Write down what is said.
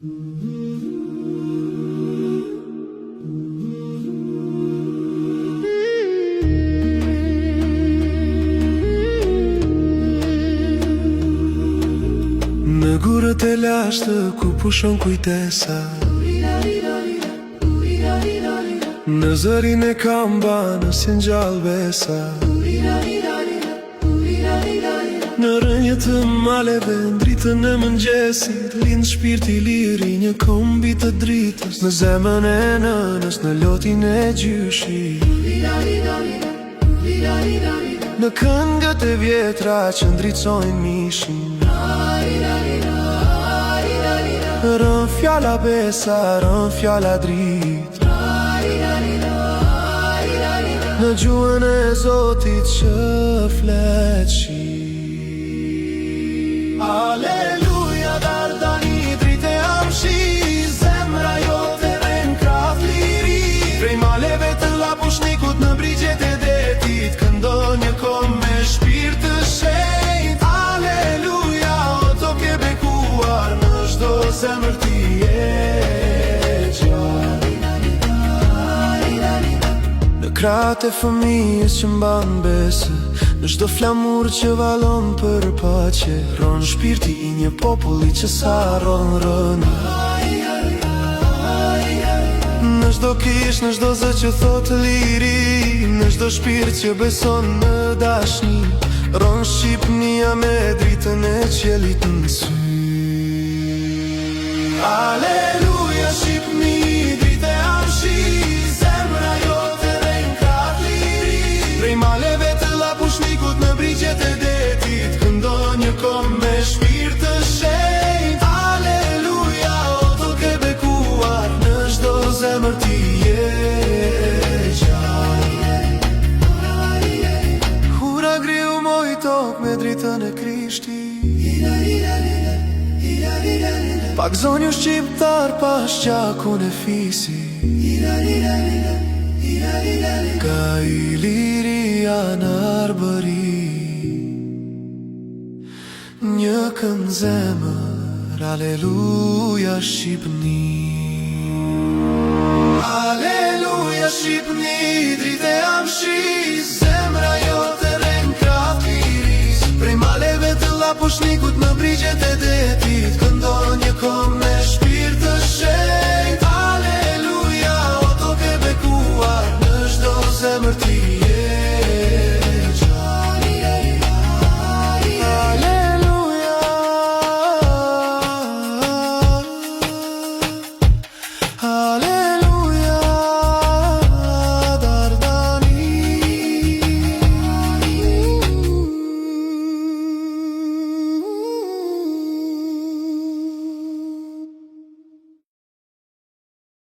Në gurët e lashtë ku pushon kujtesa, në zërin e kamba nësjen gjallë besa, në rënjët të maleve, ndritën e mëngjesit, lind shpirti liri një kombi të dritës, në zemën e nënës, në lotin e gjyshit, në këngët e vjetra që ndricojnë mishin. Rën fjalla besa, rën fjalla drit, në gjuhën e Zotit që flet shi. Aleluja, dardani dritë e amshi, zemra jote rën krah liri, prej maleve të lapushnikut në brigjet e detit, këndon një kom me shpirt të shenjt. Aleluja, o to ke bekuar në çdo zemër ti je gjallë. Në krahët e fëmijës që mban besë, në çdo flamur që vallon për paqe, ron shpirti i një populli që s'harron rënë. Në çdo kish, në çdo zë që thot liri, në çdo shpirt që beson në dashni, ron Shqipnia me dritën e qiellit në sy. Aleluja, Shqipni, dritë e amshi, zemra jote rën krah liri, prej maleve të lapushnikut në brigjet e detit, këndon një kom me shpirt të shenjt. Aleluja, o to ke bekuar në çdo zemër ti je gjallë. Hura griu moj tok me dritën e Krishtit, pak zonjë shqiptar pas gjakun e fisi, ka i liria në arbëri, një kënd zemër, aleluja Shqipni. Aleluja Shqipni, dritë e amshi, zemra jote rën krah liri, prej maleve të lapushnikut në brigjet e